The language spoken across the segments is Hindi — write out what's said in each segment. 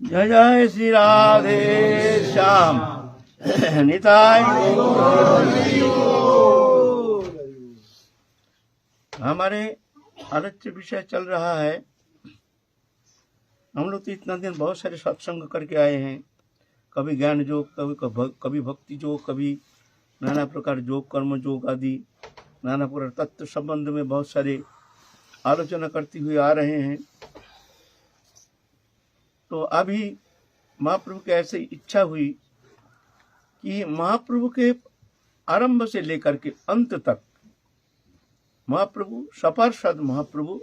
जय जय श्री राधे श्याम निताय गौर। हमारे आलोच्य विषय चल रहा है। हम लोग तो इतना दिन बहुत सारे सत्संग करके आए हैं, कभी ज्ञान योग, कभी भक्ति योग, कभी नाना प्रकार योग, कर्म योग आदि नाना प्रकार तत्व संबंध में बहुत सारे आलोचना करते हुए आ रहे हैं। तो अभी महाप्रभु की ऐसी इच्छा हुई कि महाप्रभु के आरंभ से लेकर के अंत तक महाप्रभु सपार्षद महाप्रभु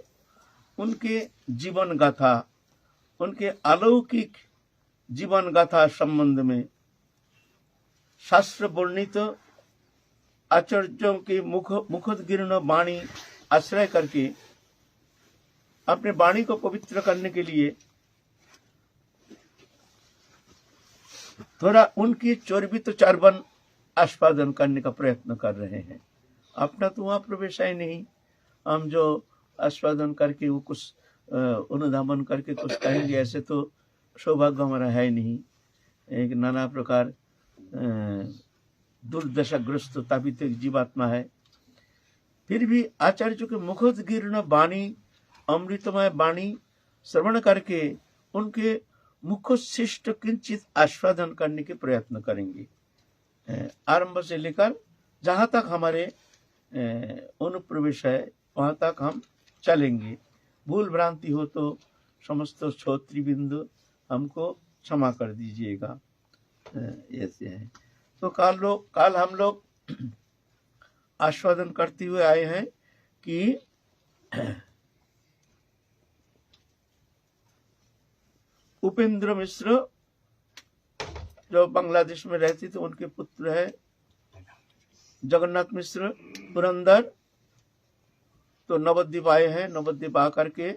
उनके जीवन गाथा, उनके अलौकिक जीवन गाथा संबंध में शास्त्र वर्णित आचार्यों के मुखोद्गीर्ण वाणी आश्रय करके अपने वाणी को पवित्र करने के लिए थोड़ा उनकी चोरबित चारवन आस्वादन करने का प्रयत्न कर रहे हैं। अपना तो वहाँ प्रवेश है नहीं, हम जो आस्वादन करके वो कुछ अनुधावन करके कुछ कहेंगे, ऐसे तो सौभाग्य हमारा है नहीं। एक नाना प्रकार दुर्दशाग्रस्त तापित जीवात्मा है। फिर भी आचार्य के मुखोद्गीर्ण वाणी, अमृतमय वाणी श्रवण करके उनके मुखोशिष्ट किंचित आस्वादन करने के प्रयत्न करेंगे। आरंभ से लेकर जहाँ तक हमारे अनुप्रवेश है वहाँ तक हम चलेंगे। भूल भ्रांति हो तो समस्त श्रोतृबिंदु हमको क्षमा कर दीजिएगा। ऐसे है। तो काल हम लोग आस्वादन करते हुए आए हैं कि उपेंद्र मिश्र जो बांग्लादेश में रहती थे, उनके पुत्र है जगन्नाथ मिश्र पुरंदर। तो नवद्वीप आए हैं। नवद्वीप आकर के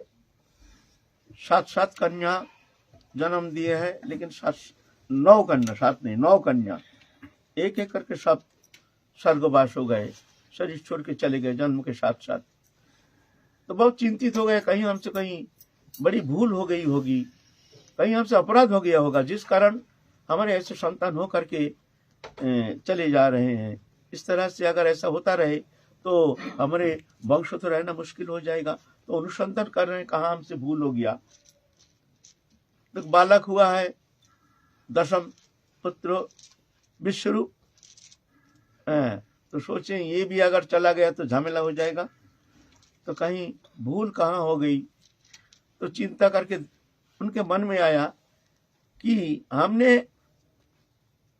7 कन्या जन्म दिए हैं, लेकिन 9 कन्या, 7 नहीं 9 कन्या, एक एक करके सब स्वर्गवास हो गए, शरीर छोड़ के चले गए जन्म के साथ साथ। तो बहुत चिंतित हो गए, कहीं हमसे कहीं बड़ी भूल हो गई होगी, कहीं हमसे अपराध हो गया होगा, जिस कारण हमारे ऐसे संतान हो करके चले जा रहे हैं। इस तरह से अगर ऐसा होता रहे तो हमारे वंश तो रहना मुश्किल हो जाएगा। तो अनुसंधान कर रहे हैं कहाँ हमसे भूल हो गया। तो बालक हुआ है 10म पुत्र विश्वरूप। तो सोचे ये भी अगर चला गया तो झमेला हो जाएगा, तो कहीं भूल कहाँ हो गई। तो चिंता करके उनके मन में आया कि हमने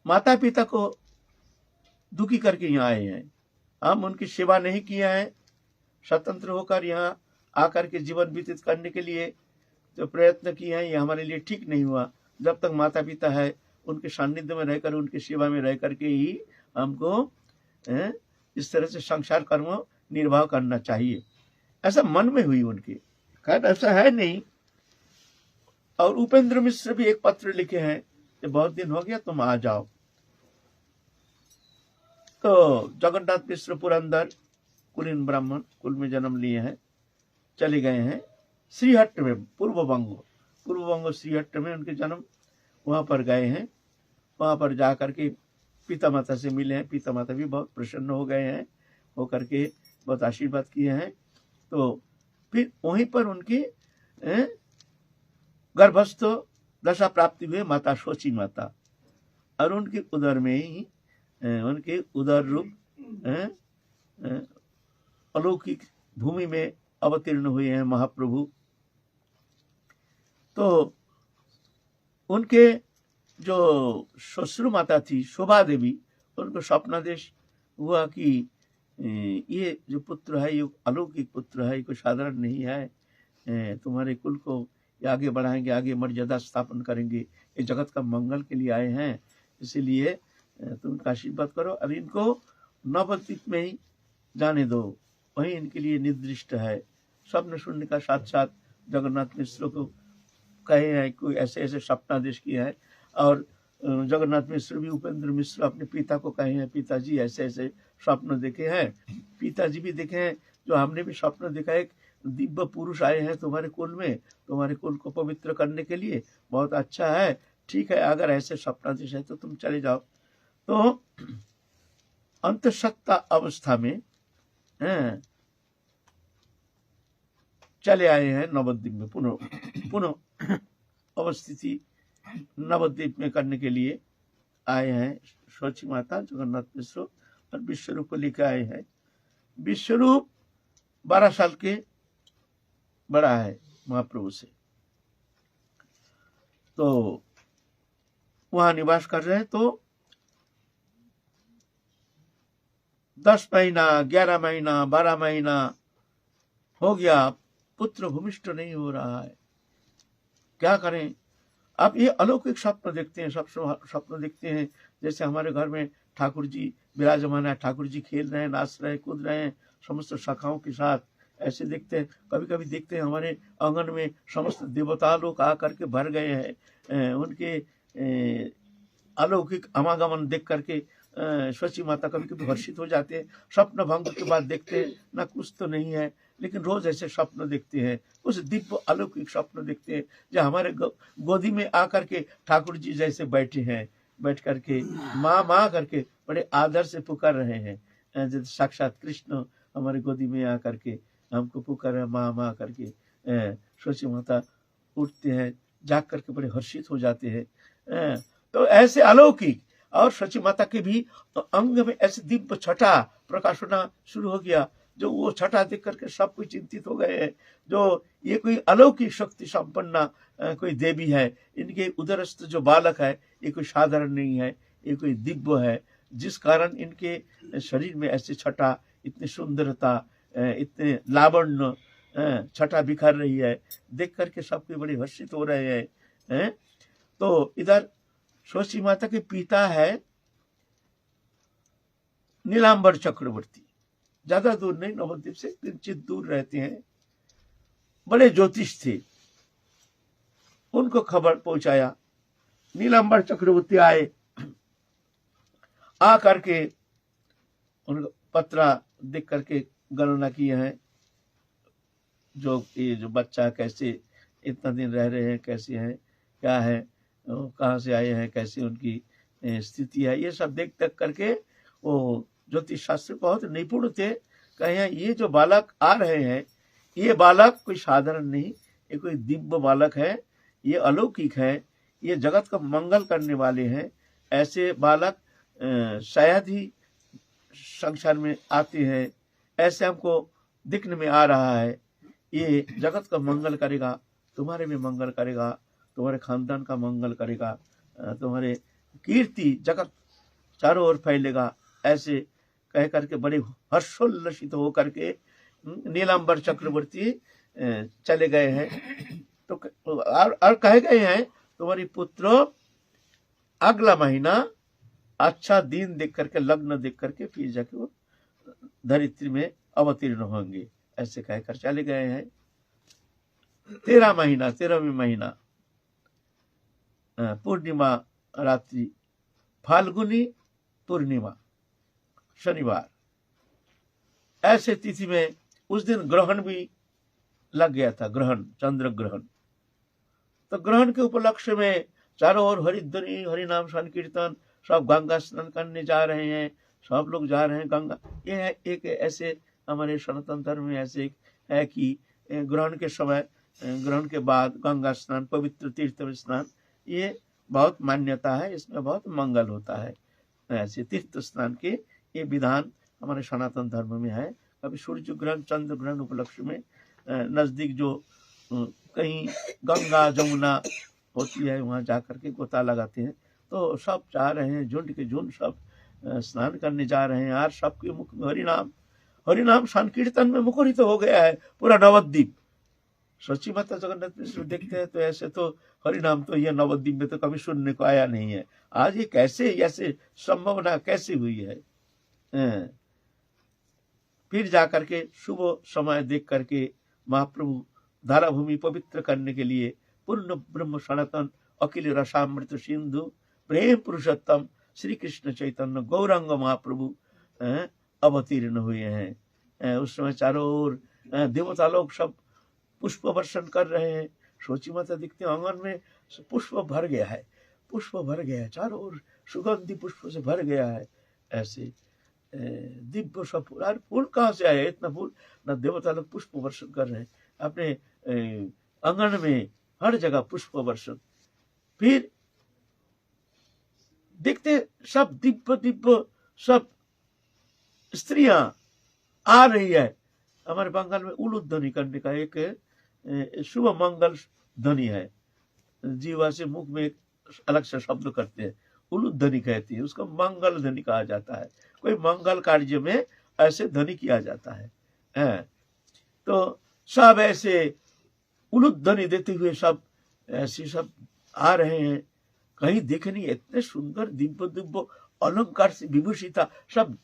माता पिता को दुखी करके यहाँ आए हैं, हम उनकी सेवा नहीं किया है, स्वतंत्र होकर यहाँ आकर के जीवन व्यतीत करने के लिए जो प्रयत्न किए हैं, ये हमारे लिए ठीक नहीं हुआ। जब तक माता पिता है उनके सानिध्य में रहकर, उनकी सेवा में रह करके ही हमको इस तरह से संसार कर्म निर्वाह करना चाहिए, ऐसा मन में हुई उनके। खैर ऐसा है नहीं। और उपेंद्र मिश्र भी एक पत्र लिखे हैं कि बहुत दिन हो गया, तुम आ जाओ। तो जगन्नाथ मिश्र पुरंदर कुलीन ब्राह्मण कुल में जन्म लिए हैं, चले गए हैं श्रीहट्ट में, पूर्व बंग श्रीहट्ट में उनके जन्म, वहां पर गए हैं। वहां पर जाकर के पिता माता से मिले हैं। पिता माता भी बहुत प्रसन्न हो गए हैं होकर के बहुत आशीर्वाद किए हैं। तो फिर वहीं पर उनकी गर्भस्थ दशा प्राप्ति हुए माता शोची माता, और उनके उदर में ही उनके उदर रूप अलौकिक भूमि में अवतीर्ण हुए हैं महाप्रभु। तो उनके जो ससुर माता थी शोभा देवी, उनको स्वप्नादेश हुआ कि ये जो पुत्र है ये अलौकिक पुत्र है, ये कोई साधारण नहीं है, तुम्हारे कुल को ये आगे बढ़ाएंगे, आगे मर्यादा स्थापन करेंगे, ये जगत का मंगल के लिए आए हैं, इसीलिए तुम इनका आशीर्वाद करो और इनको नवद्वीप में ही जाने दो, वही इनके लिए निर्दिष्ट है। स्वप्न शून्य का साथ साथ जगन्नाथ मिश्र को कहे हैं, कोई ऐसे ऐसे स्वप्नादेश किया है। और जगन्नाथ मिश्र भी उपेंद्र मिश्र अपने पिता को कहे हैं, पिताजी ऐसे ऐसे स्वप्न देखे हैं। पिताजी भी देखे हैं, जो हमने भी स्वप्न देखा है, दिव्य पुरुष आए हैं तुम्हारे कुल में, तुम्हारे कुल को पवित्र करने के लिए, बहुत अच्छा है, ठीक है, अगर ऐसे स्वप्नादेश है तो तुम चले जाओ। तो अंतःसत्ता अवस्था में चले आए हैं नवद्वीप में, पुनः अवस्थिति नवद्वीप में करने के लिए आए हैं शोची माता, जगन्नाथ मिश्र और विश्वरूप को लेकर आए हैं। विश्वरूप 12 साल के बड़ा है महाप्रभु से, तो वहां निवास कर रहे हैं। तो 10 महीना, 11 महीना, 12 महीना हो गया, पुत्र भूमिष्ठ नहीं हो रहा है, क्या करें। अब ये अलौकिक स्वप्न देखते हैं, सब स्वप्न देखते हैं, जैसे हमारे घर में ठाकुर जी विराजमान है, ठाकुर जी खेल रहे हैं, नाच रहे हैं, कूद रहे हैं समस्त शाखाओं के साथ, ऐसे देखते हैं। कभी कभी देखते हैं हमारे आंगन में समस्त देवता लोग आकर के भर गए हैं, उनके अलौकिक आवागमन देख करके शची माता कभी कभी हर्षित हो जाते हैं। स्वप्न भंग के बाद देखते हैं ना, कुछ तो नहीं है, लेकिन रोज ऐसे स्वप्न देखते हैं, उस दिव्य अलौकिक स्वप्न देखते हैं, जो हमारे गोदी में आकर के ठाकुर जी जैसे बैठे हैं, बैठ करके माँ माँ करके बड़े आदर से पुकार रहे हैं, जैसे साक्षात कृष्ण हमारे गोदी में आकर के हमको पुकार है माँ माँ करके। शची माता उठते हैं, जाग करके बड़े हर्षित हो जाते हैं। तो ऐसे अलौकिक, और शची माता के भी अंग में ऐसे दिव्य छटा प्रकाश होना शुरू हो गया, जो वो छटा देख करके सब कोई चिंतित हो गए हैं, जो ये कोई अलौकिक शक्ति संपन्न कोई देवी है, इनके उदरस्थ जो बालक है ये कोई साधारण नहीं है, ये कोई दिव्य है, जिस कारण इनके शरीर में ऐसे छटा, इतनी सुंदरता, इतने लावण्य छटा बिखर रही है, देख करके सबके बड़े हर्षित हो रहे हैं। तो इधर शची माता के पिता है नीलांबर चक्रवर्ती, ज्यादा दूर नहीं, नवद्वीप से किंचित दूर रहते हैं, बड़े ज्योतिष थे। उनको खबर पहुंचाया, नीलांबर चक्रवर्ती आए, आ करके उनको पत्रा देख करके गणना किए हैं, जो ये जो बच्चा कैसे इतना दिन रह रहे हैं, कैसे हैं, क्या है, कहाँ से आए हैं, कैसे उनकी स्थिति है, ये सब देख तक करके वो ज्योतिष शास्त्र बहुत निपुण थे। कहे ये जो बालक आ रहे हैं, ये बालक कोई साधारण नहीं, ये कोई दिव्य बालक है, ये अलौकिक है, ये जगत का मंगल करने वाले हैं, ऐसे बालक शायद ही संसार में आते हैं, ऐसे हमको दिखने में आ रहा है। ये जगत का मंगल करेगा, तुम्हारे भी मंगल करेगा, तुम्हारे खानदान का मंगल करेगा, तुम्हारे कीर्ति जगत चारों ओर फैलेगा, ऐसे कह करके बड़े हर्षोल्लसित हो करके नीलांबर चक्रवर्ती चले गए हैं। तो और कहे गए हैं तुम्हारी पुत्र अगला महीना अच्छा दिन देख करके, लग्न देख करके फिर जाके वो धरित्री में अवतीर्ण होंगे, ऐसे कहकर चले गए हैं। 13वें महीना पूर्णिमा रात्रि, फाल्गुनी पूर्णिमा शनिवार, ऐसे तिथि में उस दिन ग्रहण भी लग गया था, ग्रहण, चंद्र ग्रहण। तो ग्रहण के उपलक्ष्य में चारों ओर हरिध्वनि, हरिनाम संकीर्तन, सब गंगा स्नान करने जा रहे हैं, सब लोग जा रहे हैं गंगा। ये है एक ऐसे हमारे सनातन धर्म में ऐसे है कि ग्रहण के समय, ग्रहण के बाद गंगा स्नान, पवित्र तीर्थ में स्नान, ये बहुत मान्यता है, इसमें बहुत मंगल होता है। ऐसे तीर्थ स्नान के ये विधान हमारे सनातन धर्म में है। कभी सूर्य ग्रहण, चंद्र ग्रहण उपलक्ष्य में नजदीक जो कहीं गंगा जमुना होती है वहां जाकर के गोता लगाते हैं। तो सब जा रहे हैं, झुंड के झुंड सब स्नान करने जा रहे हैं यार। सबके मुख में हरिनाम, हरिनाम संकीर्तन में मुखरित हो गया है पूरा नवद्वीप। सच्ची माता जगन्नाथ मिश्र देखते हैं तो ऐसे तो हरिनाम तो यह नवद्वीप में तो कभी सुनने को आया नहीं है। आज ये कैसे ऐसे संभावना कैसे हुई है। फिर जाकर के शुभ समय देख करके महाप्रभु धारा भूमि पवित्र करने के लिए पूर्ण ब्रह्म सनातन अखिल रसामृत सिंधु प्रेम पुरुषोत्तम श्री कृष्ण चैतन्य गौरांग महाप्रभु अवतीर्ण हुए हैं। उस समय चारों ओर देवता लोग सब पुष्प वर्षण कर रहे हैं। सोची माता दिखते आंगन में पुष्प भर गया है, पुष्प भर गया है, चारों ओर सुगंधी पुष्प से भर गया है। ऐसे दिव्य सब फूल, अरे फूल कहाँ से आए इतना फूल? ना देवता लोग पुष्प वर्षण कर रहे हैं अपने आंगन में, हर जगह पुष्प वर्षण। फिर देखते सब दिव्य दिव्य सब स्त्रियां आ रही है। हमारे बंगाल में उलूद ध्वनि करने का एक शुभ मंगल ध्वनि है, जीवा से मुख में एक अलग से शब्द करते हैं, उलूद ध्वनि कहती है उसको, मंगल ध्वनि कहा जाता है। कोई मंगल कार्य में ऐसे ध्वनि किया जाता है। तो सब ऐसे उलूद ध्वनि देते हुए सब ऐसे सब आ रहे हैं। कहीं देखे नहीं इतने सुंदर दिव्य दिव्य अलंकार से विभूषिता सब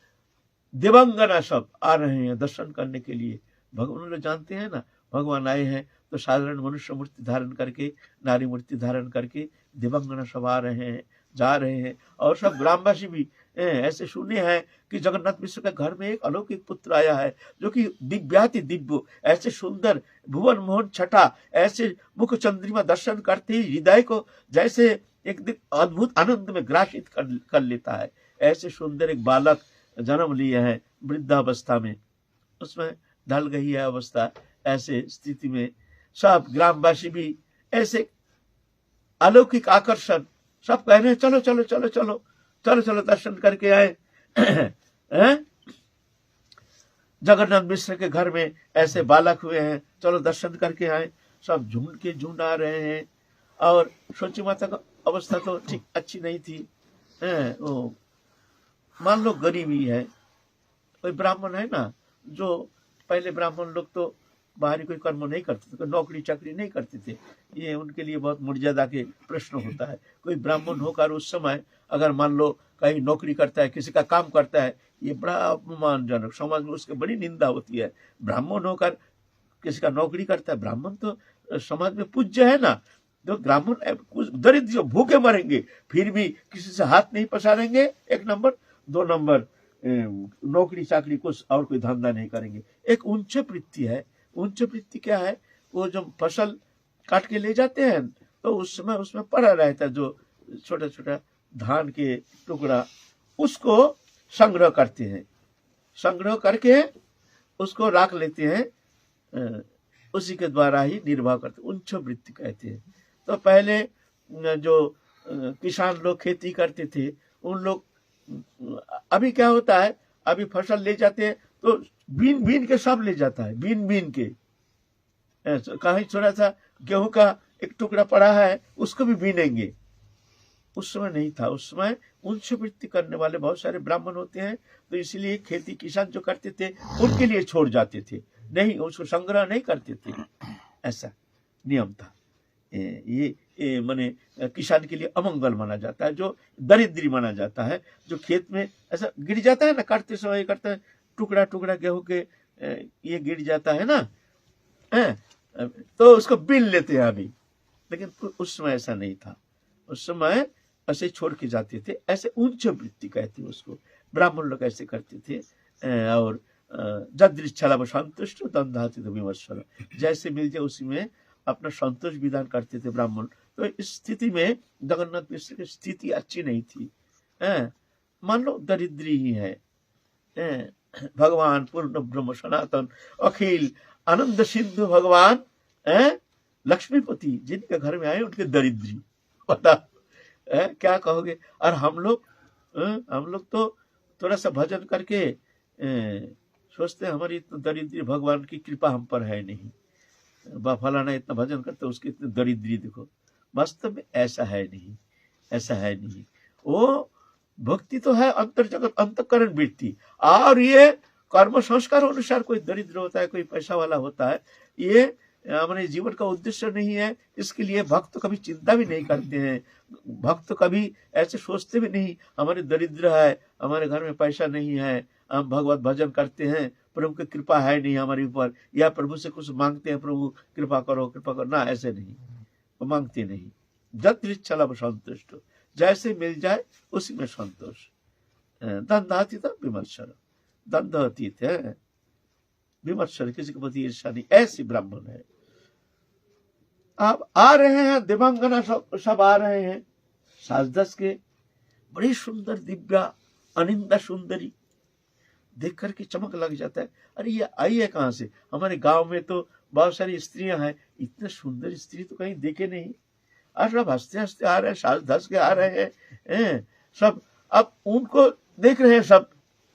देवांगना सब आ रहे हैं दर्शन करने के लिए। भगवान लोग जानते हैं ना, भगवान आए हैं तो साधारण मनुष्य मूर्ति धारण करके, नारी मूर्ति धारण करके देवांगना सब आ रहे हैं, जा रहे हैं। और सब ग्रामवासी भी ऐसे सुने हैं कि जगन्नाथ मिश्र के घर में एक अलौकिक पुत्र आया है जो कि दिव्याति दिव्य, ऐसे सुंदर भुवन मोहन छठा, ऐसे मुख चंद्रिमा दर्शन करते ही हृदय को जैसे एक अद्भुत आनंद में ग्रासित कर लेता है। ऐसे सुंदर एक बालक जन्म लिया है वृद्धावस्था में, उसमें ढल गई है अवस्था। ऐसे स्थिति में सब ग्रामवासी भी ऐसे अलौकिक आकर्षण, सब कह रहे हैं चलो चलो चलो चलो चलो चलो दर्शन करके आए। जगन्नाथ मिश्र के घर में ऐसे बालक हुए हैं, चलो दर्शन करके आए। सब झुंड के झुंड आ रहे हैं। और सोची माता का अवस्था तो ठीक अच्छी नहीं थी। वो मान लो गरीबी है, कोई ब्राह्मण है ना, जो पहले ब्राह्मण लोग तो बाहरी कोई कर्म नहीं करते थे, कोई नौकरी चाकरी नहीं करते थे, ये उनके लिए बहुत मर्यादा के प्रश्न होता है। कोई ब्राह्मण होकर उस समय अगर मान लो कहीं नौकरी करता है, किसी का काम करता है, ये बड़ा अपमानजनक, समाज में उसकी बड़ी निंदा होती है। ब्राह्मण होकर किसी का नौकरी करता है, ब्राह्मण तो समाज में पूज्य है ना। तो ब्राह्मण दरिद्र जो भूखे मरेंगे फिर भी किसी से हाथ नहीं पसारेंगे, एक नंबर। दो नंबर नौकरी चाकरी कुछ और कोई धंधा नहीं करेंगे। एक उच्च वृत्ति है। उच्च वृत्ति क्या है? वो जब फसल काट के ले जाते हैं तो उस समय उसमें पड़ा रहता है जो छोटा छोटा धान के टुकड़ा, उसको संग्रह करते हैं, संग्रह करके उसको रख लेते हैं, उसी के द्वारा ही निर्वाह करते, उच्च वृत्ति कहते हैं। तो पहले जो किसान लोग खेती करते थे उन लोग, अभी क्या होता है, अभी फसल ले जाते हैं तो बीन बीन के सब ले जाता है, बीन बीन के। कहीं थोड़ा सा गेहूं का एक टुकड़ा पड़ा है उसको भी बीनेंगे। उस समय नहीं था, उस समय उच्च वृत्ति करने वाले बहुत सारे ब्राह्मण होते हैं, तो इसलिए खेती किसान जो करते थे उनके लिए छोड़ जाते थे, नहीं उसको संग्रह नहीं करते थे, ऐसा नियम था। ये माने किसान के लिए अमंगल माना जाता है, जो दरिद्री माना जाता है, जो खेत में ऐसा गिर जाता है ना, काटते समय करता है टुकड़ा टुकड़ा गेहूं के, ये गिर जाता है ना, तो उसको बीन लेते हैं अभी। लेकिन उस समय ऐसा नहीं था, उस समय ऐसे छोड़ के जाते थे। ऐसे उच्च वृत्ति कहते हैं उसको, ब्राह्मण लोग ऐसे करते थे। और जदृच्छला संतुष्ट दंधाति विमर्शन, जैसे मिल जाए उसी में अपना संतोष विधान करते थे ब्राह्मण। तो इस स्थिति में जगन्नाथ मिश्र की स्थिति अच्छी नहीं थी। मान लो दरिद्री ही है, भगवान पूर्ण ब्रह्म सनातन अखिल आनंद सिंधु भगवान लक्ष्मीपति जिनके घर में आए उनके दरिद्री पता क्या कहोगे। और हम लोग तो थोड़ा सा भजन करके सोचते हैं हमारी इतनी दरिद्री भगवान की कृपा हम पर है नहीं, फलाना इतना भजन करते उसकी इतनी दरिद्री देखो। वास्तव में ऐसा है नहीं, ऐसा है नहीं। वो भक्ति तो है अंतर जगत अंतकरण वृत्ति, और ये कर्म संस्कार अनुसार कोई दरिद्र होता है, कोई पैसा वाला होता है, ये हमारे जीवन का उद्देश्य नहीं है। इसके लिए भक्त कभी चिंता भी नहीं करते हैं, भक्त कभी ऐसे सोचते भी नहीं हमारे दरिद्र है, हमारे घर में पैसा नहीं है, हम भगवत भजन करते हैं, प्रभु की कृपा है नहीं हमारे ऊपर, या प्रभु से कुछ मांगते हैं प्रभु कृपा करो ना, ऐसे नहीं, वो मांगते नहीं। जत चलब संतुष्ट, जैसे मिल जाए उसी में संतोष। दंडातीत विमर्शर, दंड अतीत है विमर्शर, किसी के प्रति ईर्षा नहीं, ऐसी ब्राह्मण है। अब आ रहे हैं दिवंगना, सब आ रहे हैं साजदस के, बड़ी सुंदर दिव्या अनिंदा सुंदरी, देख करके चमक लग जाता है। अरे ये आई है कहाँ से? हमारे गांव में तो बहुत सारी स्त्रियां हैं, इतने सुंदर स्त्री तो कहीं देखे नहीं। और सब हंसते हंसते आ रहे हैं, साज धस के आ रहे हैं सब। अब उनको देख रहे हैं सब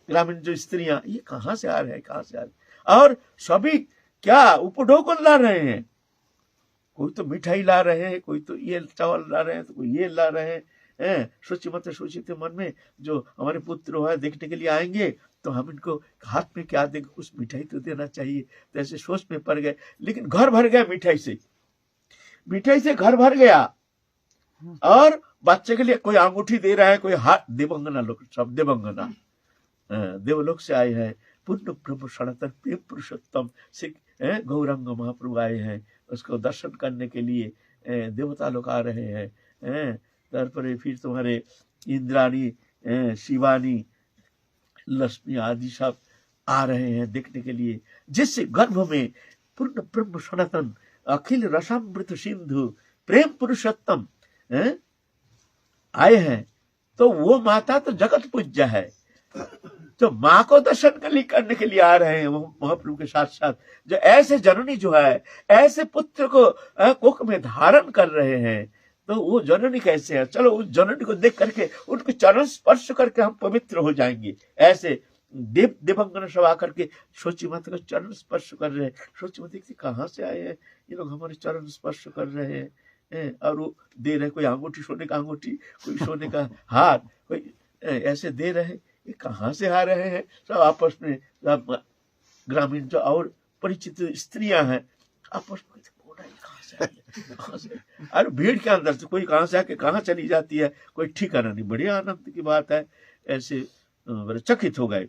ग्रामीण जो स्त्रियां, ये कहाँ से आ रहे हैं, कहाँ से आ रहे हैं। और सभी क्या उपढौकन ला रहे हैं, कोई तो मिठाई ला रहे हैं, कोई तो ये चावल ला रहे हैं, तो कोई ये ला रहे हैं। सोची थे मन में जो हमारे पुत्र है देखने के लिए आएंगे तो हम इनको हाथ में क्या देंगे, कुछ मिठाई तो देना चाहिए। तो ऐसे सोच में पड़ गए, लेकिन घर भर गया मिठाई से, मिठाई से घर भर गया। और बच्चे के लिए कोई अंगूठी दे रहा है, कोई हाथ, देवंगना लोग, सब देवंगना देवलोक से आए हैं। पूर्ण ब्रह्म सनातन प्रेम पुरुषोत्तम से गौरांग महाप्रभु आए हैं, उसको दर्शन करने के लिए देवता लोग आ रहे हैं। तारपरे फिर तुम्हारे इंद्राणी, शिवानी, लक्ष्मी आदि सब आ रहे हैं देखने के लिए, जिससे गर्भ में पूर्ण ब्रह्म सनातन अखिल रसामृत सिंधु प्रेम पुरुषोत्तम आए हैं। तो वो माता तो जगत पूज्य है, तो माँ को दर्शन करने के लिए आ रहे हैं वो महाप्रभु के साथ साथ। जो ऐसे जननी जो है, ऐसे पुत्र को कोख में धारण कर रहे हैं, तो वो जननी कैसे है? चलो उस जननी को देख करके उनके चरण स्पर्श करके हम पवित्र हो जाएंगे। ऐसे देवंगन सब आकर के सोची माता का चरण स्पर्श कर रहे हैं। सोची माता कहाँ से आए हैं ये लोग, हमारे चरण स्पर्श कर रहे हैं। और वो दे रहे, कोई अंगूठी, सोने का अंगूठी, कोई सोने का हार, कोई ऐसे दे रहे। ये कहाँ से आ रहे हैं? सब आपस में, सब ग्रामीण जो और परिचित स्त्रियां हैं आपस में बोला कहाँ से आई, कहाँ से? अरे भीड़ के अंदर से कोई कहाँ से आके कहाँ चली जाती है, कोई ठिकाना नहीं। बड़ी आनंद की बात है। ऐसे बड़े चकित हो गए।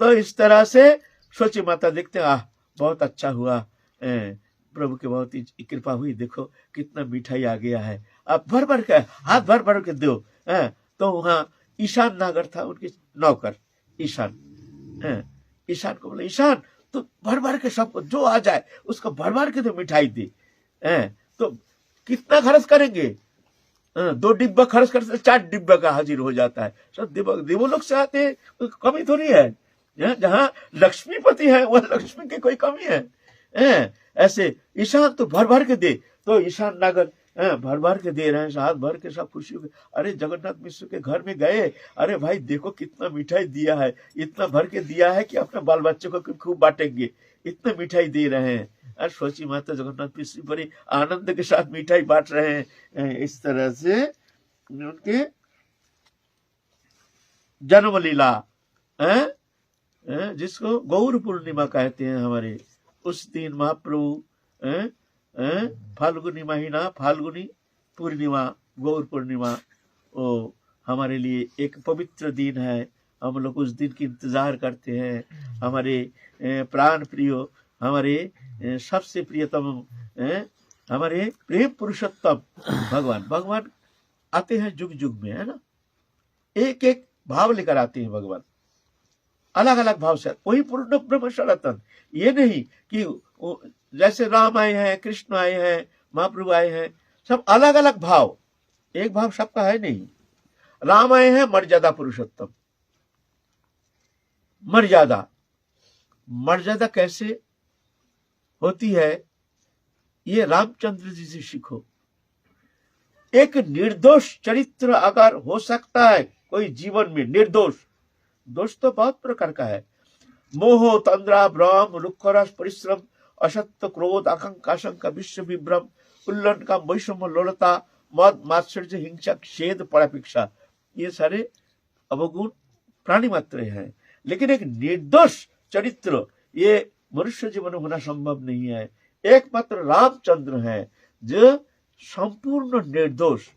तो इस तरह से सोची माता देखते, बहुत अच्छा हुआ, प्रभु की बहुत ही कृपा हुई, देखो कितना मिठाई आ गया है, आप भर भर के हाथ भर के दो। तो वहाँ ईशान नागर था, उनके नौकर ईशान, ईशान को बोला, ईशान तो भर भर के सबको जो आ जाए उसको भर भर के तो मिठाई दे। तो कितना खर्च करेंगे? 2 डिब्बा खर्च करते 4 डिब्बा का हाजिर हो जाता है। सब देवलोक से आते हैं, कमी थोड़ी है। जहाँ लक्ष्मीपति है वह लक्ष्मी की कोई कमी है? ऐसे ईशान तो भर भर के दे। तो ईशान नागर भर भर के दे रहे हैं, हाथ भर के, सब खुशी हो गए। अरे जगन्नाथ मिश्र के घर में गए, अरे भाई देखो कितना मिठाई दिया है, इतना भर के दिया है कि अपने बाल बच्चों को खूब बांटेंगे, इतना मिठाई दे रहे हैं। और सोची माता जगन्नाथ मिश्र बड़ी आनंद के साथ मिठाई बांट रहे हैं। इस तरह से उनके जन्म लीला, जिसको गौर पूर्णिमा कहते हैं हमारे, उस दिन महाप्रभु फाल्गुनी महीना, फाल्गुनी पूर्णिमा, गौर पूर्णिमा, वो हमारे लिए एक पवित्र दिन है। हम लोग उस दिन की इंतजार करते हैं। हमारे प्राण प्रिय, हमारे सबसे प्रियतम, हमारे प्रेम पुरुषोत्तम भगवान आते हैं जुग जुग में, है ना। एक एक भाव लेकर आते हैं भगवान, अलग अलग भाव से। वही पूर्ण ब्रह्म सनातन, ये नहीं कि जैसे राम आए हैं, कृष्ण आए हैं, महाप्रभु आए हैं, सब अलग अलग भाव, एक भाव सबका है नहीं। राम आए हैं मर्यादा पुरुषोत्तम, मर्यादा, मर्यादा कैसे होती है ये रामचंद्र जी से सीखो। एक निर्दोष चरित्र अगर हो सकता है कोई जीवन में, निर्दोष, दोष तो बहुत प्रकार का है, मोह, तंद्रा, भ्रम, रुक्षरस, परिश्रम, असत्य, क्रोध, आकांक्षा, शंका, विश्व विभ्रम, उल्लन का, वैषम्य, लोलता, मद, मात्सर्य, हिंसा, खेद, परापेक्षा, ये सारे अवगुण प्राणी मात्र हैं। लेकिन एक निर्दोष चरित्र ये मनुष्य जीवन में होना संभव नहीं है। एकमात्र रामचंद्र है जो संपूर्ण निर्दोष,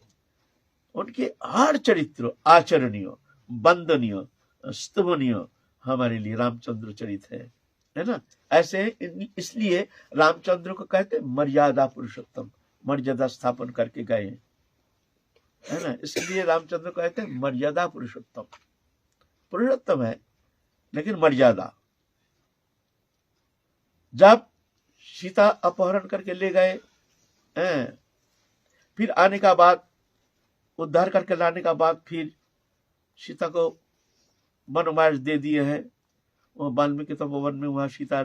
उनके हर चरित्र आचरणीय, वंदनीय, स्तुवनीय हमारे लिए रामचंद्र चरित है ना। ऐसे इसलिए रामचंद्र को कहते मर्यादा पुरुषोत्तम, मर्यादा स्थापन करके गए है ना, इसलिए रामचंद्र को कहते हैं मर्यादा पुरुषोत्तम। पुरुषोत्तम है लेकिन मर्यादा। जब सीता अपहरण करके ले गए, फिर आने का बाद, उद्धार करके लाने का बाद, फिर सीता को वनवास दे दिए हैं। वो वाल्मीकि तपोवन में, वहां सीता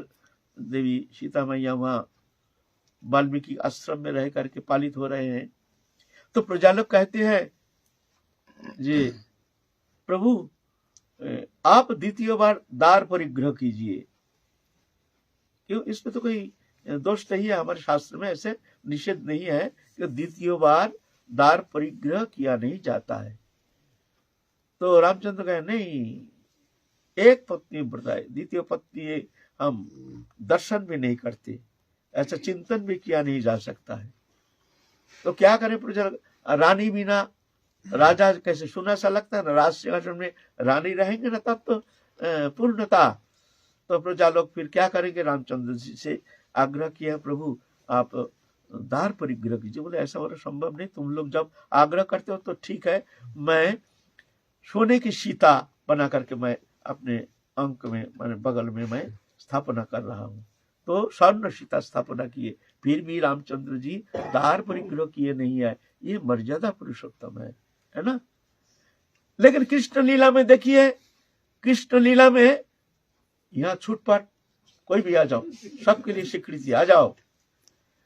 देवी, सीता मैया वहां वाल्मीकि आश्रम में रह करके पालित हो रहे हैं। तो प्रजा लोग कहते हैं जी प्रभु आप द्वितीय बार दार परिग्रह कीजिए। क्यों? इसमें तो कोई दोष नहीं है, हमारे शास्त्र में ऐसे निषेध नहीं है कि द्वितीय बार दार परिग्रह किया नहीं जाता है। तो रामचंद्र कहे नहीं, एक पत्नी व्रत है, द्वितीय पत्नी हम दर्शन भी नहीं करते, ऐसा चिंतन भी किया नहीं जा सकता है। तो क्या करें प्रजा, रानी बिना राजा कैसे, सुना सा लगता है ना, राज सिंहासन में रानी रहेंगे ना तब तो पूर्णता। तो प्रजा लोग फिर क्या करेंगे, रामचंद्र जी से आग्रह किया प्रभु आप दार परिग्रह कीजिए। बोले ऐसा होना संभव नहीं, तुम लोग जब आग्रह करते हो तो ठीक है, मैं सोने की सीता बना करके मैं अपने अंक में, मैंने बगल में मैं स्थापना कर रहा हूँ। तो स्वर्ण सीता स्थापना किए, फिर भी रामचंद्र जी दार परिग्रह किए नहीं है। ये मर्यादा पुरुषोत्तम है ना। लेकिन कृष्ण लीला में देखिए, कृष्ण लीला में यहाँ छूटपाट कोई भी आ जाओ, सबके लिए स्वीकृति, आ जाओ,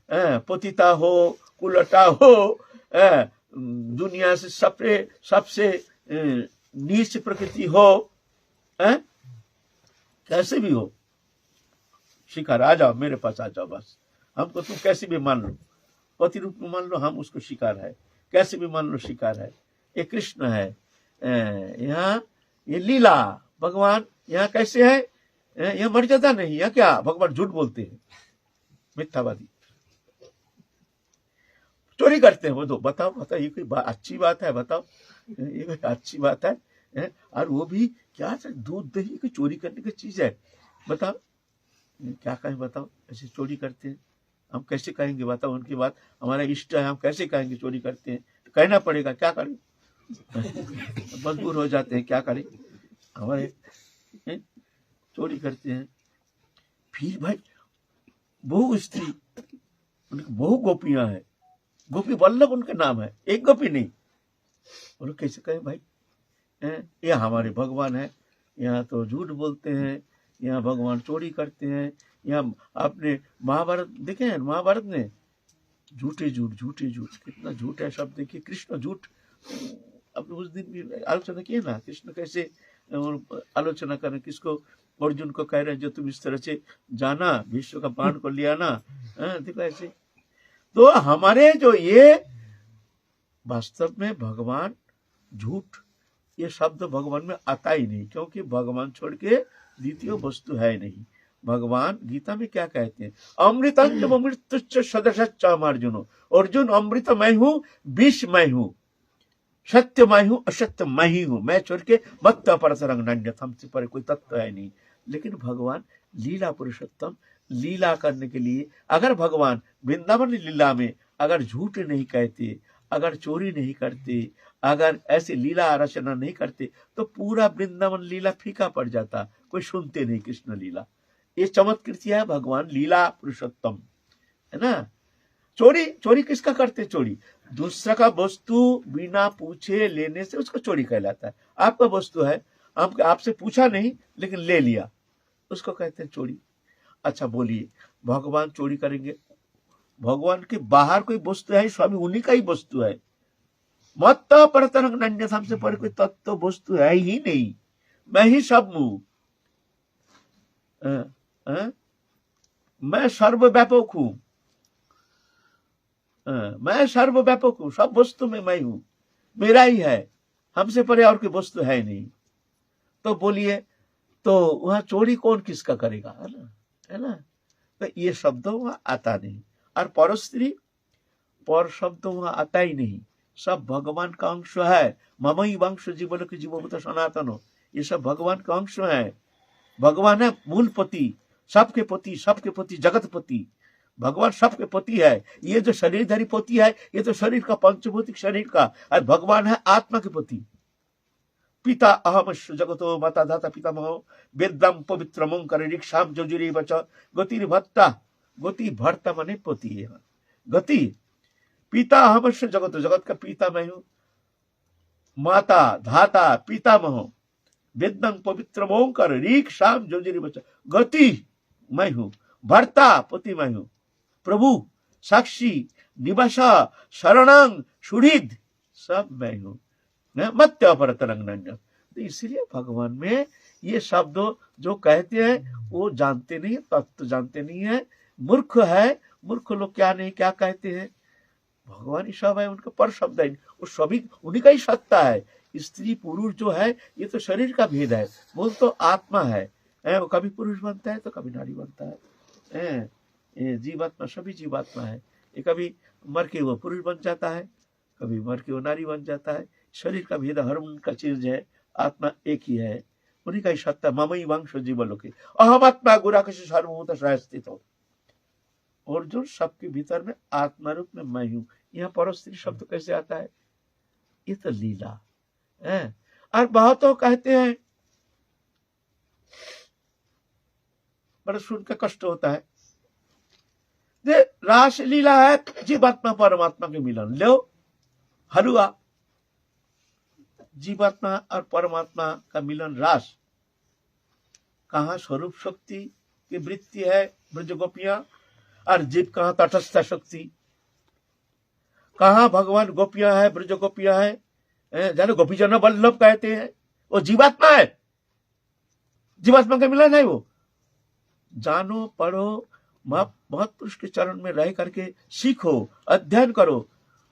पतिता हो, कुलटा हो, दुनिया से सबसे नीच प्रकृति हो, कैसे भी हो, शिकार आ जाओ, मेरे पास आ जाओ, बस हमको तुम कैसे भी मान लो, पति रूप में मान लो, हम उसको शिकार है, कैसे भी मान लो शिकार है। ये कृष्ण है। यहाँ ये लीला भगवान यहाँ कैसे है, यह मर्यादा नहीं है। क्या भगवान झूठ बोलते हैं, मिथ्यावादी, चोरी करते हैं। वो तो बताओ बताओ, ये कोई अच्छी बात है? बताओ ये कोई अच्छी बात है? और वो भी क्या, दूध दही की चोरी करने की चीज है? बताओ क्या कहें, बताओ ऐसे चोरी करते हैं, हम कैसे कहेंगे? बताओ उनकी बात हमारा इष्ट है, हम कैसे कहेंगे चोरी करते हैं? तो कहना पड़ेगा, क्या करें, मजबूर हो जाते हैं, क्या करें, हमारे चोरी करते हैं। फिर भाई बहु स्त्री, उनकी बहु गोपियां हैं, गोपी वल्लभ उनका नाम है, एक गोपी नहीं। बोलो कैसे कहें भाई, ये हमारे भगवान है, यहाँ तो झूठ बोलते हैं, यहाँ भगवान चोरी करते हैं। यहाँ आपने महाभारत देखे हैं, महाभारत में झूठे झूठ, झूठे झूठ, कितना झूठ है सब देखिए। कृष्ण झूठ, अब उस दिन भी आलोचना किए ना, कृष्ण कैसे आलोचना करें, किसको, अर्जुन को कह रहे हैं जो तुम इस तरह से जाना, विश्व का बाण को लिया ना, देखो ऐसे। तो हमारे जो ये वास्तव में भगवान झूठ, ये शब्द भगवान में आता ही नहीं, क्योंकि भगवान छोड़ के द्वितीय वस्तु है नहीं। भगवान गीता में क्या कहते हैं, अमृतंच अमृत सदसच्चाम अर्जुनो, अर्जुन अमृत मैं हूं, विष मैं हूं, सत्य मैं हूं, असत्य मैं ही हूं, मैं छोड़ के मत परतरंग नान्यथ, हमसे पर कोई तत्व है नहीं। लेकिन भगवान लीला पुरुषोत्तम, लीला करने के लिए, अगर भगवान वृंदावन लीला में अगर झूठ नहीं कहते, अगर चोरी नहीं करते, अगर ऐसे लीला रचना नहीं करते, तो पूरा वृंदावन लीला फीका पड़ जाता, कोई सुनते नहीं कृष्ण लीला। ये चमत्कृति है भगवान लीला पुरुषोत्तम, है ना। चोरी, चोरी किसका करते? चोरी दूसरा का वस्तु बिना पूछे लेने से उसको चोरी कहलाता है। आपका वस्तु है, आपसे पूछा नहीं लेकिन ले लिया, उसको कहते हैं चोरी। अच्छा बोलिए, भगवान चोरी करेंगे? भगवान के बाहर कोई वस्तु है? स्वामी उन्हीं का ही वस्तु है। मत परतरंग नन्य, हमसे पर कोई तत्व वस्तु है ही नहीं। मैं ही सब हूं, मैं सर्वव्यापक हूं, मैं सर्वव्यापक हूं, सब वस्तु में मैं हूं, मेरा ही है, हमसे परे और कोई वस्तु है नहीं। तो बोलिए, तो वहां चोरी कौन किसका करेगा? है ना? तो ये शब्द वहां आता नहीं। और पर स्त्री, पर शब्द वहां आता ही नहीं। सब भगवान का अंश है। ममई वंश जीवन के जीवभूत सनातन, ये सब भगवान का अंश है। भगवान है मूल पति, सबके पति, सबके पति, जगत पति। भगवान सबके पति है। ये जो शरीरधारी पति है, ये तो शरीर का, पंचभौतिक शरीर का, और भगवान है आत्मा के पति। पिता अहमश्व जगतो माता धाता पितामह वेदम पवित्र ओंकार ऋक्षाम जजुरी बच गति भत्ता। गति भर्ता माने पति है। गति, पिता अहमश्व जगतो, जगत का पिता मैं हूं, माता धाता पितामह वेदम पवित्र ओंकार ऋक्षाम जजुरी बच, गति मैं हूं, भर्ता पति मैं हूं, प्रभु साक्षी निवासा शरणं सुहृद सब मैं हूं, मत्य अपरतरंग नन्य। तो इसलिए भगवान में ये शब्द जो कहते हैं वो जानते नहीं, तत्व जानते नहीं है, मूर्ख है। मूर्ख लोग क्या नहीं क्या कहते हैं। भगवान ही सब है, उनका पर शब्द है, वो सभी उन्हीं का ही सत्ता है। स्त्री पुरुष जो है ये तो शरीर का भेद है, वो तो आत्मा है। वो कभी पुरुष बनता है तो कभी नारी बनता है। ये जीवात्मा सभी जीवात्मा है। ये कभी मर के वो पुरुष बन जाता है, कभी मर के वो नारी बन जाता है। शरीर का भेद हर उनका चीज है, आत्मा एक ही है, उन्हीं का ही सत्ता। ममई वंश जीवलोके अहम आत्मा गुराकश सर्वभूत स्थित हो। और जो सबके भीतर में आत्मा रूप में मैं हूं। यहाँ पर स्त्री शब्द कैसे आता है? ये तो लीला है। और बहुतों कहते हैं, बड़ा सुन के कष्ट होता है, रास लीला है जीवात्मा परमात्मा के मिलन। लो हलुआ, जीवात्मा और परमात्मा का मिलन रास। कहाँ स्वरूप शक्ति की वृत्ति है ब्रज गोपियां, और जीव कहाँ तटस्थ शक्ति। कहाँ भगवान गोपियां है, ब्रज गोपियां है, जानो गोपी जन वल्लभ कहते हैं, वो जीवात्मा है, जीवात्मा का मिलन है। वो जानो, पढ़ो, महापुरुष के चरण में रह करके सीखो, अध्ययन करो,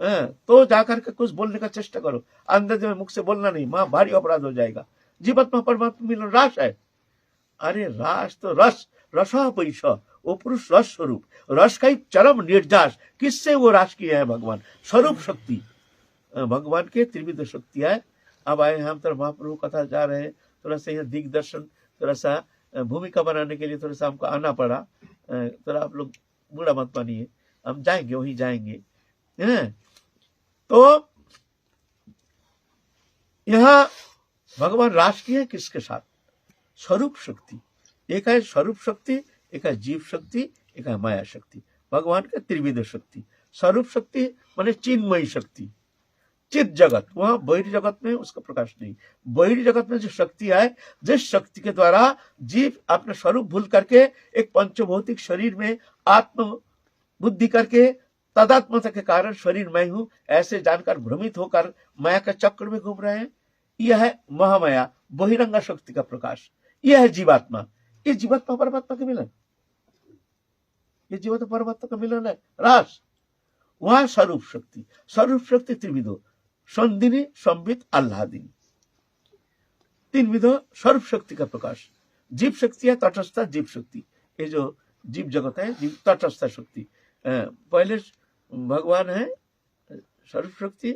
तो जाकर के कुछ बोलने का चेष्टा करो। अंदर में मुख से बोलना नहीं, मां भारी अपराध हो जाएगा। जीवात्मा परमात्मा मिलन रास है। अरे रास तो रस, रसा पैसा, वो पुरुष रस स्वरूप, रस का ही चरम निर्जास। किससे वो रास किया है? भगवान स्वरूप शक्ति, भगवान के त्रिविध शक्ति है। अब आए हम तो महाप्रभु कथा जा रहे हैं, थोड़ा सा यहाँ दिग्दर्शन, थोड़ा सा भूमिका बनाने के लिए थोड़ा सा हमको आना पड़ा। थोड़ा आप लोग बुरा मत मानिए, हम जाएंगे, वहीं जाएंगे। तो यहाँ भगवान रास की है किसके साथ? स्वरूप शक्ति। एक है स्वरूप शक्ति, एक है जीव शक्ति, एक है माया शक्ति। भगवान का त्रिविध शक्ति। स्वरूप शक्ति माने चिन्मयी शक्ति, चित जगत। वहां बहिर जगत में उसका प्रकाश नहीं। बहिर जगत में जो शक्ति है, जिस शक्ति के द्वारा जीव अपना स्वरूप भूल करके एक पंचभौतिक शरीर में आत्म बुद्धि करके तदात्मता के कारण शरीर मैं हूं ऐसे जानकर भ्रमित होकर माया के चक्र में घूम रहे हैं। यह है महामाया, बहिरंगा शक्ति का प्रकाश। यह है जीवात्मा। ये जीवात्मा परमात्मा का मिलन, ये जीवात्मा परमात्मा का मिलन है रास। वहां स्वरूप शक्ति, स्वरूप शक्ति त्रिविधो, संदिनी, संबित, आह्लादिनी, तीन विधो स्वरूप शक्ति का प्रकाश। जीव शक्ति है तटस्थ जीव शक्ति। ये जो जीव जगत है, जीव तटस्थ शक्ति। पहले भगवान है स्वरूप शक्ति,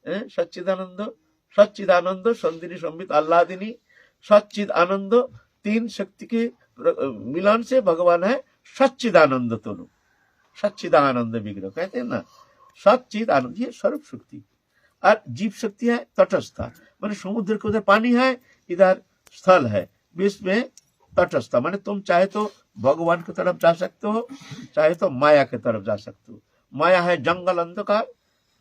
सच्चिदानंद, सच्चिदानंद, संदिनी, संबित, आह्लादिनी, सच्चिद आनंद। तीन शक्ति के मिलन से भगवान है सच्चिदानंद। दोनों सच्चिदानंद विग्रह कहते हैं ना, सच्चिद आनंद, ये स्वरूप शक्ति। और जीव शक्ति है तटस्थ, माने समुद्र के उधर पानी है, इधर स्थल है, बीच में तटस्थ। माने तुम चाहे तो भगवान की तरफ जा सकते हो, चाहे तो माया की तरफ जा सकते हो। माया है जंगल अंधकार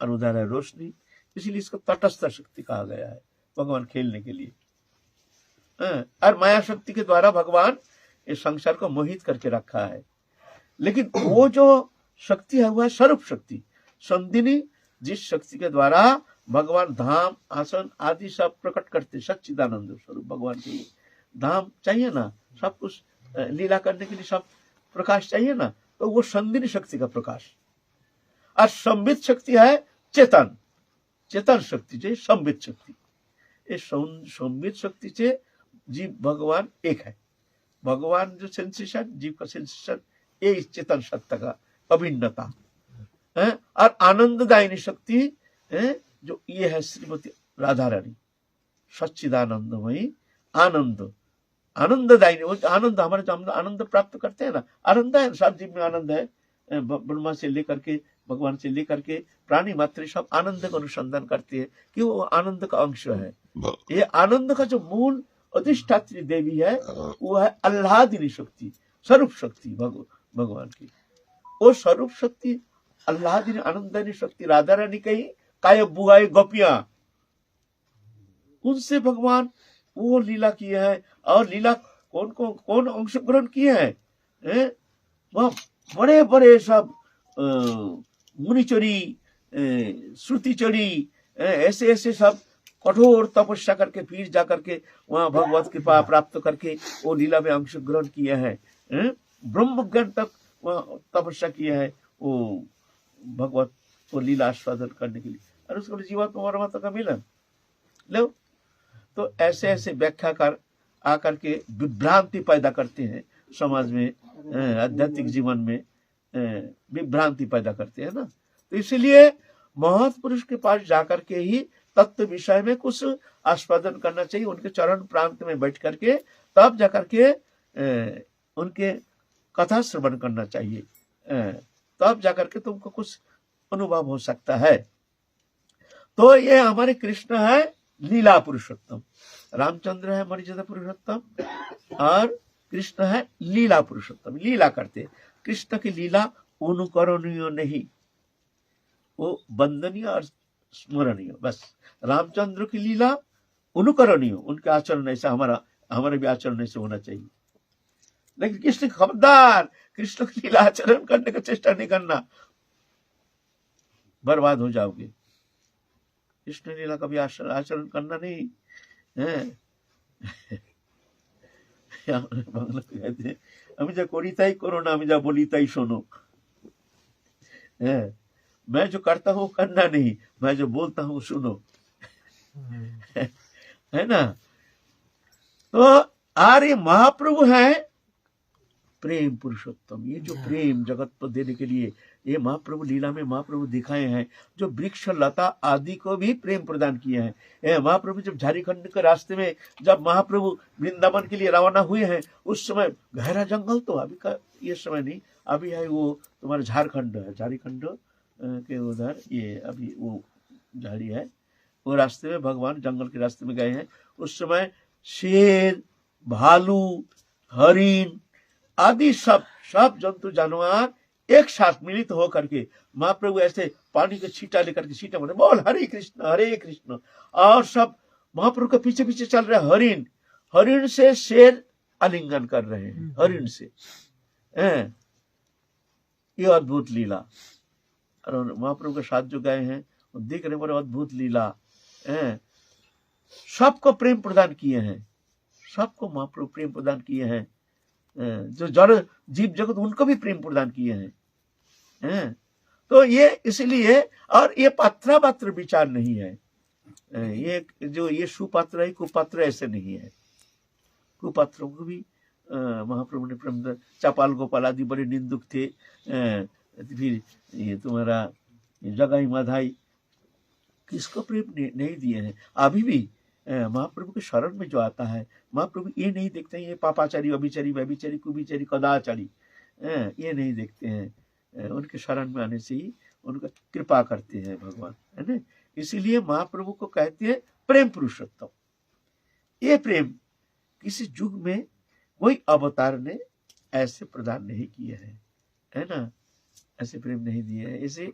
और उधर है रोशनी, इसलिए इसको तटस्थ शक्ति कहा गया है भगवान खेलने के लिए। और माया शक्ति के द्वारा भगवान इस संसार को मोहित करके रखा है। लेकिन वो जो शक्ति है वो है स्वरूप शक्ति, संदिनी, जिस शक्ति के द्वारा भगवान धाम, आसन आदि सब प्रकट करते। सच्चिदानंद स्वरूप भगवान के लिए धाम चाहिए ना, सब कुछ लीला करने के लिए सब प्रकाश चाहिए ना, तो वो संदिनी शक्ति का प्रकाश। और संबित शक्ति है चेतन, चेतन शक्ति से संबित शक्ति। इस संबित शक्ति से जीव भगवान एक है। भगवान जो सेंसेशन, जीव का सेंसेशन, ये इस चेतन सत्ता का अभिन्नता है। और आनंददायिनी शक्ति है जो ये है श्रीमती राधा रानी, सच्चिदानंदमयी आनंद, आनंददायिनी। आनंद हमारे जो हम आनंद प्राप्त करते हैं ना, आनंद है, सब जीव में आनंद है। ब्रह्मा से लेकर के भगवान से लेकर के प्राणी मात्र सब आनंद का अनुसंधान करते हैं कि वो आनंद का अंश है। ये आनंद का जो मूल अधिष्ठात्री देवी है वो है आह्लादिनी शक्ति, स्वरूप शक्ति भगवान की। वो स्वरूप शक्ति आह्लादिनी आनंदनी शक्ति राधा रानी कही काय बुआई गोपियां, उनसे भगवान वो लीला किए हैं। और लीला कौन अंश ग्रहण किए हैं? वह बड़े बड़े सब मुनिचरी, श्रुतिचरी, ऐसे ऐसे सब कठोर तपस्या करके फिर जाकर के वहां भगवत कृपा प्राप्त करके वो लीला में अंश ग्रहण किए हैं। ब्रह्म ज्ञान तक वह तपस्या किया है वो भगवत को लीला आस्वादन करने के लिए, और उसको जीवात्मा परमात्मा का मिलन लो। तो ऐसे ऐसे व्याख्याकार आकर के विभ्रांति पैदा करते हैं समाज में, आध्यात्मिक जीवन में विभ्रांति पैदा करते हैं ना। तो इसलिए महत् पुरुष के पास जाकर के ही तत्व विषय में कुछ आस्वादन करना चाहिए, उनके चरण प्रांत में बैठ करके तब जाकर के उनके कथा श्रवण करना चाहिए, तब जाकर के तुमको कुछ अनुभव हो सकता है। तो ये हमारे कृष्ण है लीला पुरुषोत्तम, रामचंद्र है मर्यादा पुरुषोत्तम और कृष्ण है लीला पुरुषोत्तम। लीला करते कृष्ण की लीला अनुकरणीय नहीं, वो वंदनीय और स्मरणीय। बस रामचंद्र की लीला अनुकरणीय, उनके आचरण ऐसा हमारे भी आचरण ऐसे होना चाहिए। लेकिन कृष्ण खबरदार, कृष्ण की लीला आचरण करने का चेष्टा नहीं करना, बर्बाद हो जाओगे। कृष्ण लीला का भी आचरण करना नहीं है। बांग्ला कहते हैं আমি যা করি তাই করো না, আমি যা বলি তাই শোনো। मैं जो करता हूँ करना नहीं, मैं जो बोलता हूँ सुनो। है ना। तो आर्य महाप्रभु है प्रेम पुरुषोत्तम। ये जो प्रेम जगत को देने के लिए ये महाप्रभु लीला में महाप्रभु दिखाए हैं, जो वृक्ष लता आदि को भी प्रेम प्रदान किए हैं। महाप्रभु जब झारखंड के रास्ते में जब महाप्रभु वृंदावन के लिए रवाना हुए हैं, उस समय गहरा जंगल, तो अभी का ये समय नहीं, अभी है वो तुम्हारा झारखंड है, झारखंड के उधर ये अभी वो झाड़ी है, वो रास्ते में भगवान जंगल के रास्ते में गए हैं। उस समय शेर, भालू, हरिण आदि सब जंतु जानवर एक साथ मिलित होकर के महाप्रभु ऐसे पानी के छींटा लेकर के छींटा बोले बोल हरे कृष्ण, और सब महाप्रभु के पीछे पीछे चल रहे। हरिण से शेर आलिंगन कर रहे हैं, हरिण से। ये अद्भुत लीला, और महाप्रभु के साथ जो गए हैं वो देख रहे बड़े अद्भुत लीला। सबको प्रेम प्रदान किए हैं, सबको महाप्रभु प्रेम प्रदान किए हैं, जो जड़ जीव जगत उनको भी प्रेम प्रदान किए हैं। तो ये इसलिए, और ये पात्र पात्र विचार नहीं है, ये जो ये सुपात्र है कुपात्र ऐसे नहीं है। कुपात्रों को भी महाप्रभु ने प्रेम, चपाल गोपाल आदि बड़े निंदुक थे। फिर ये तुम्हारा जगाई माधाई किसको प्रेम नहीं दिए हैं। अभी भी महाप्रभु के शरण में जो आता है, महाप्रभु ये नहीं देखते हैं ये पापाचारी, अभिचारी, व्यभिचारी, कुभिचारी, कदाचारी, ये नहीं देखते हैं। उनके शरण में आने से ही उनका कृपा करते हैं भगवान, है ना। इसीलिए महाप्रभु को कहते हैं प्रेम पुरुषोत्तम। ये प्रेम किसी युग में कोई अवतार ने ऐसे प्रदान नहीं किए हैं, है ना, ऐसे प्रेम नहीं दिए हैं। ऐसे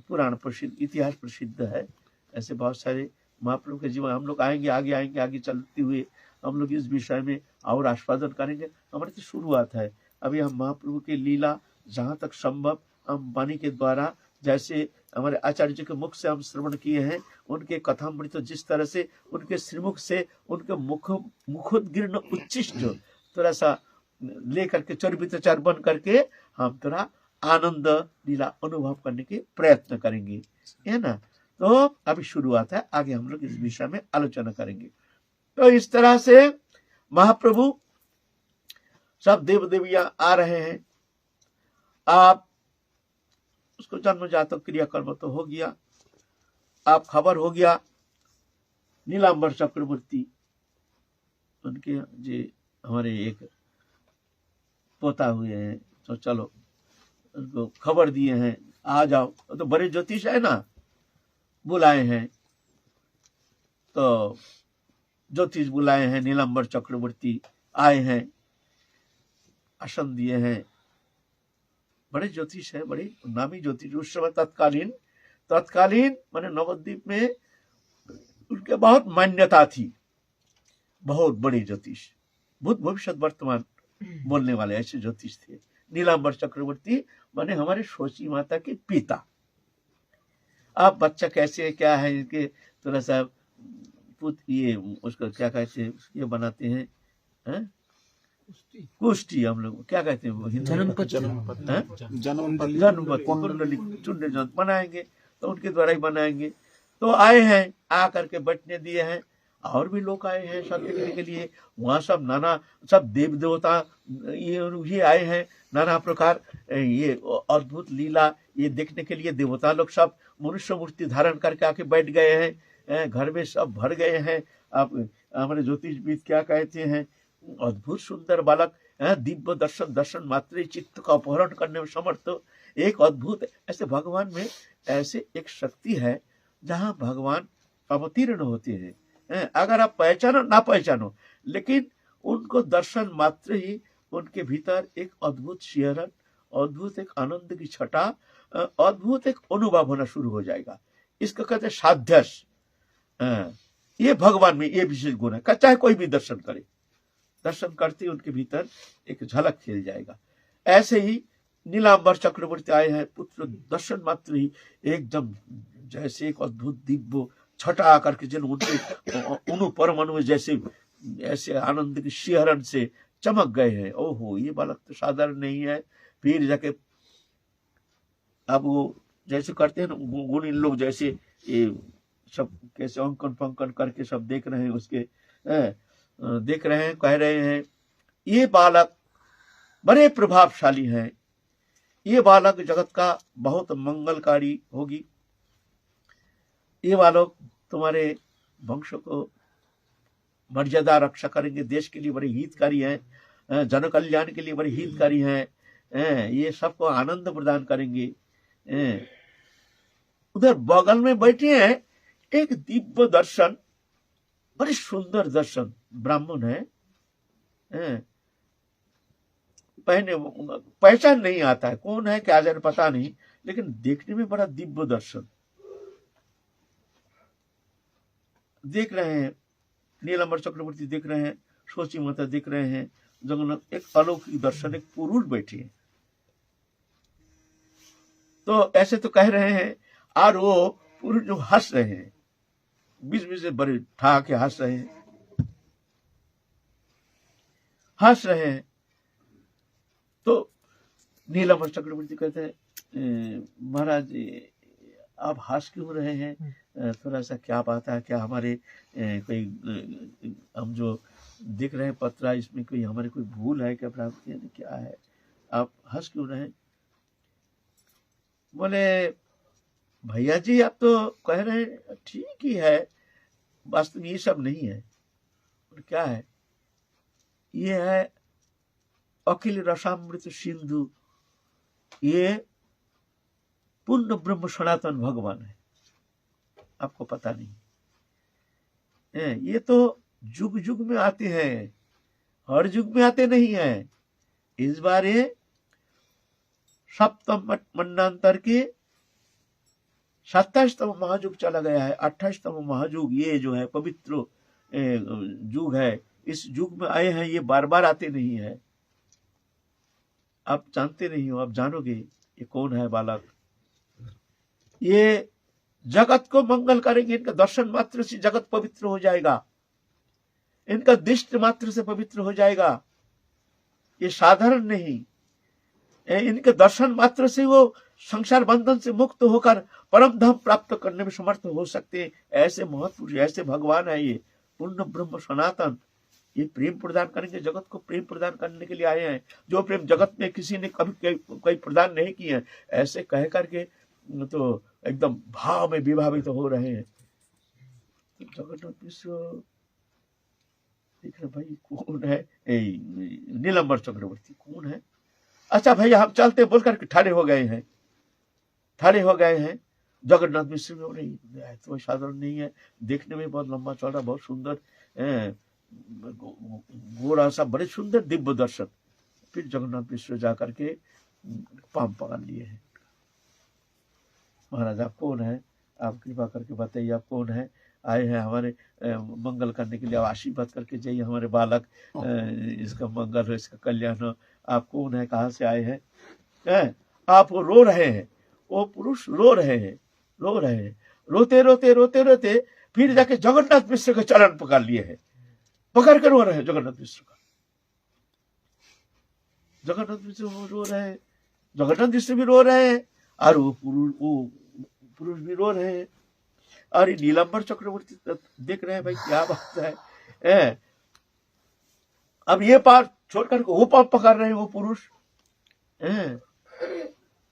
पुराण प्रसिद्ध, इतिहास प्रसिद्ध है, ऐसे बहुत सारे महाप्रभु के जीवन। हम लोग आगे चलते हुए हम लोग इस विषय में और आस्वादन करेंगे। हमारी तो शुरुआत है। अभी हम महाप्रभु की लीला जहाँ तक संभव हम वाणी के द्वारा, जैसे हमारे आचार्य जी के मुख से हम श्रवण किए हैं, उनके कथामृत जिस तरह से उनके श्रीमुख से उनके मुखोद्गीर्ण उच्चिष्ट थोड़ा सा लेकर के चर्बितचार बन करके हम थोड़ा आनंद लीला अनुभव करने के प्रयत्न करेंगे, है ना। तो अभी शुरुआत है, आगे हम लोग इस विषय में आलोचना करेंगे। तो इस तरह से महाप्रभु सब देव देवियां आ रहे हैं। आप उसको जन्मजातक क्रियाकर्म तो हो गया, आप खबर हो गया नीलांबर चक्रवर्ती, उनके जो हमारे एक पोता हुए हैं, तो चलो उनको खबर दिए हैं, आ जाओ। तो बड़े ज्योतिष है ना, बुलाए हैं। तो ज्योतिष बुलाए हैं, नीलांबर चक्रवर्ती आए हैं, आसन दिए हैं। बड़े ज्योतिष है, बड़े नामी ज्योतिष उस समय तत्कालीन माने नवद्वीप में उनके बहुत मान्यता थी। बहुत बड़े ज्योतिष, भूत भविष्य वर्तमान बोलने वाले ऐसे ज्योतिष थे। नीलांबर चक्रवर्ती माने हमारे शोची माता के पिता। अब बच्चा कैसे है, क्या है, इनके थोड़ा सा ये उसको क्या कहते हैं, ये बनाते हैं, कुष्ठी हम लोग क्या कहते हैं, जन्म बनाएंगे, तो उनके द्वारा ही बनाएंगे। तो आए हैं, आ करके बैठने दिए हैं। और भी लोग आए हैं सब देखने के लिए। वहाँ सब देव देवता ये आए हैं, नाना प्रकार ये अद्भुत लीला ये देखने के लिए देवता लोग सब मनुष्य मूर्ति धारण करके आके बैठ गए हैं। घर में सब भर गए हैं। आप हमारे ज्योतिषविद क्या कहते हैं, अद्भुत सुंदर बालक, दिव्य दर्शन मात्र चित्त का अपहरण करने में समर्थ एक अद्भुत। ऐसे भगवान में ऐसे एक शक्ति है जहाँ भगवान अवतीर्ण होते हैं। अगर आप पहचानो ना पहचानो, लेकिन उनको दर्शन मात्र ही उनके भीतर एक अद्भुत शिहरण, अद्भुत एक आनंद की छटा, अद्भुत एक अनुभव होना शुरू हो जाएगा। इसको कहते हैं साध्यस। ये भगवान में ये विशेष गुण है। चाहे कोई भी दर्शन करे, दर्शन करते ही उनके भीतर एक झलक खिल जाएगा। ऐसे ही नीलांबर चक्रवर्ती आए हैं। पुत्र दर्शन मात्र ही एकदम जैसे एक अद्भुत दिव्य छटा आकर के जिन उन परमाणु जैसे ऐसे आनंद की शिहरण से चमक गए हैं। ओहो, ये बालक तो साधारण नहीं है। फिर जाके अब वो जैसे करते हैं ना गुण, इन लोग जैसे ये सब कैसे अंकन पंकन करके सब देख रहे हैं, उसके देख रहे हैं, कह रहे हैं ये बालक बड़े प्रभावशाली हैं, ये बालक जगत का बहुत मंगलकारी होगी, ये बालक तुम्हारे वंश को मर्यादा रक्षा करेंगे, देश के लिए बड़े हितकारी हैं, जन कल्याण के लिए बड़े हितकारी हैं, ये सबको आनंद प्रदान करेंगे। उधर बगल में बैठे हैं एक दिव्य दर्शन, बड़े सुंदर दर्शन, ब्राह्मण है, पहचान नहीं आता है कौन है, क्या जाने पता नहीं, लेकिन देखने में बड़ा दिव्य दर्शन देख रहे हैं। नीलांबर चक्रवर्ती देख रहे हैं, सोची माता देख रहे हैं, जगन्नाथ एक अलौकिक दर्शन, एक पुरुष बैठे हैं। तो ऐसे तो कह रहे हैं, और वो पुरुष जो हंस रहे हैं, बीच बीच से बड़े ठाके हंस रहे हैं। तो नीलांबर चक्रवर्ती कहते हैं, महाराज आप हंस क्यों रहे हैं, थोड़ा सा क्या बात है, क्या हमारे कोई हम जो देख रहे हैं पत्रा, इसमें कोई हमारे कोई भूल है क्या, प्राप्ति है क्या है, आप हंस क्यों रहे हैं। बोले भैया जी आप तो कह रहे हैं ठीक ही है, वास्तव में ये सब नहीं है। और क्या है, ये है अखिल रसामृत सिंधु, ये पूर्ण ब्रह्म सनातन भगवान है, आपको पता नहीं है। ये तो युग युग में आते हैं, हर युग में आते नहीं है। इस बार ये सप्तम मंडांतर के 27तम महायुग चला गया है। 28तम महायुग ये जो है पवित्र युग है, इस युग में आए हैं, ये बार बार आते नहीं है। आप जानते नहीं हो, आप जानोगे ये कौन है बालक। ये जगत को मंगल करेंगे, इनका दर्शन मात्र से जगत पवित्र हो जाएगा, इनका दृष्टि मात्र से पवित्र हो जाएगा। ये साधारण नहीं, इनके दर्शन मात्र से वो संसार बंधन से मुक्त होकर परम धाम प्राप्त करने में समर्थ हो सकते हैं। ऐसे महत्वपुरुष, ऐसे भगवान है ये पूर्ण ब्रह्म सनातन। ये प्रेम प्रदान करेंगे, जगत को प्रेम प्रदान करने के लिए आए हैं। जो प्रेम जगत में किसी ने कभी कोई प्रदान नहीं किया, ऐसे कह करके तो एकदम भाव में विभावित तो हो रहे हैं। तो जगन्नाथ मिश्र देख रहे भाई कौन है, नीलंबर चक्रवर्ती कौन है। अच्छा भैया हम चलते बोल करके ठाड़े हो गए हैं। जगन्नाथ मिश्र में नहीं तो साधारण नहीं है, देखने में बहुत लंबा चौड़ा, बहुत सुंदर, गोरा सा, बड़े सुंदर दिव्य दर्शन। फिर जगन्नाथ मिश्र जाकर के पाम पकड़ लिए हैं। महाराज आप कौन है, आप कृपा करके बताइए आप कौन है। आए हैं हमारे मंगल करने के लिए, आशीर्वाद करके जाइए हमारे बालक, इसका मंगल हो, इसका कल्याण हो। आप कौन है, कहाँ से आए हैं। आप रो रहे हैं, वो पुरुष रो रहे हैं। रोते फिर जाके जगन्नाथ मिश्र का चरण पकड़ लिए हैं, पकड़ कर रो रहे हैं जगन्नाथ मिश्र का। जगन्नाथ मिश्र रो रहे हैं, जगन्नाथ मिश्र भी रो रहे हैं, और वो पुरुष भी रो रहे हैं। और नीलंबर चक्रवर्ती देख रहे हैं भाई क्या बात है। अब ये पार छोड़कर वो पार पकड़ रहे हैं, वो पुरुष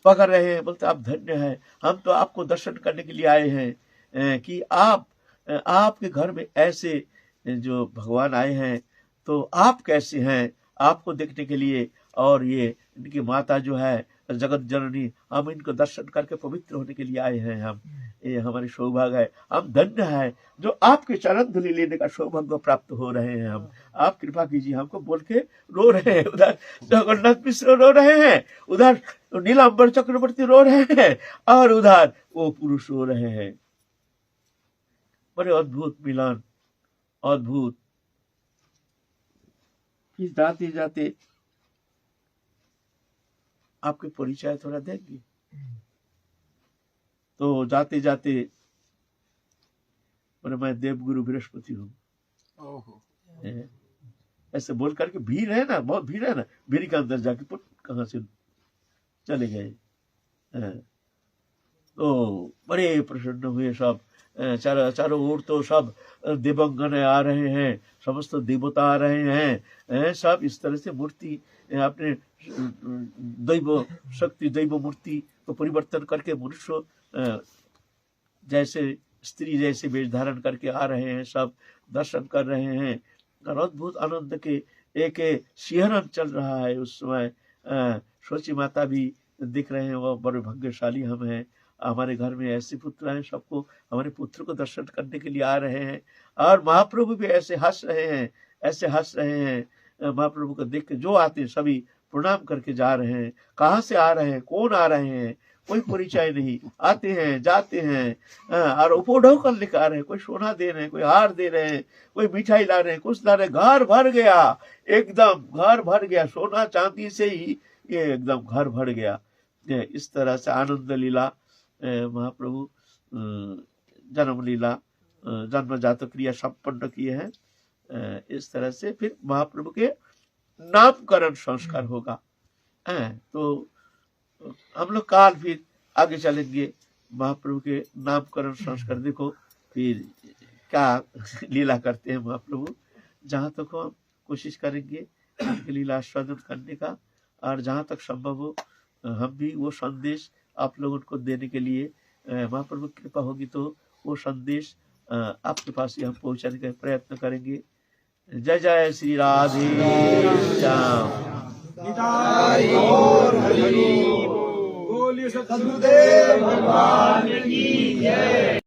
पकड़ रहे हैं। बोलते आप धन्य हैं, हम तो आपको दर्शन करने के लिए आए हैं कि आपके घर में ऐसे जो भगवान आए हैं, तो आप कैसे हैं, आपको देखने के लिए। और ये इनकी माता जो है जगत जननी, हम इनको दर्शन करके पवित्र होने के लिए आए हैं। हम, ये हमारी सौभाग्य है, हम धन्य है जो आपके चरण धूलि लेने का सौभाग्य प्राप्त हो रहे हैं। हम, आप कृपा कीजिए हमको बोल के रो रहे हैं। उधर जगन्नाथ मिश्र रो रहे हैं, उधर नीलांबर चक्रवर्ती रो रहे हैं, और उधर वो पुरुष रो रहे हैं। बड़े अद्भुत मिलन, अद्भुत। फिर जाते जाते आपके परिचय थोड़ा देंगे। तो जाते जाते बोले मैं देवगुरु बृहस्पति हूँ, ऐसे बोल करके, भीड़ है ना, बहुत भीड़ है ना, भीड़ के अंदर जाके पुट कहाँ से चले गए। तो बड़े प्रसन्न हुए सब। चारों ओर तो सब देवगण आ रहे हैं, समस्त देवता आ रहे हैं। सब इस तरह से मूर्ति अपने दैव शक्ति, दैव मूर्ति को परिवर्तन करके मनुष्य जैसे, स्त्री जैसे वेश धारण करके आ रहे हैं, सब दर्शन कर रहे हैं। और अद्भुत आनंद के एक सिहरन चल रहा है उस समय। सोची माता भी दिख रहे हैं, वो बड़े भाग्यशाली हम हैं, हमारे घर में ऐसे पुत्र हैं, सबको हमारे पुत्र को दर्शन करने के लिए आ रहे हैं। और महाप्रभु भी ऐसे हंस रहे हैं, महाप्रभु को देख के जो आते हैं सभी प्रणाम करके जा रहे हैं। कहाँ से आ रहे हैं, कौन आ रहे हैं, कोई परिचय नहीं, आते हैं जाते हैं। और उपोढ़व कर लेकर आ रहे हैं, कोई सोना दे रहे हैं, कोई हार दे रहे हैं, कोई मिठाई ला रहे हैं, कुछ ला रहे हैं। घर भर गया, एकदम घर भर गया, सोना चांदी से ही ये एकदम घर भर गया। इस तरह से आनंद लीला महाप्रभु जन्म लीला, जन्म जात क्रिया संपन्न किए हैं। इस तरह से फिर महाप्रभु के नामकरण संस्कार होगा। तो हम लोग काल फिर आगे चलेंगे, महाप्रभु के नामकरण संस्कार देखो फिर क्या लीला करते हैं महाप्रभु। जहाँ तक हम कोशिश करेंगे लीला आस्वादन करने का, और जहाँ तक संभव हो हम भी वो संदेश आप लोगों को देने के लिए, महाप्रभु की कृपा होगी तो वो संदेश आपके पास ही हम पहुंचाने का प्रयत्न करेंगे। जय जय श्री राधे श्याम। बोलिए सद्गुरुदेव भगवान की जय।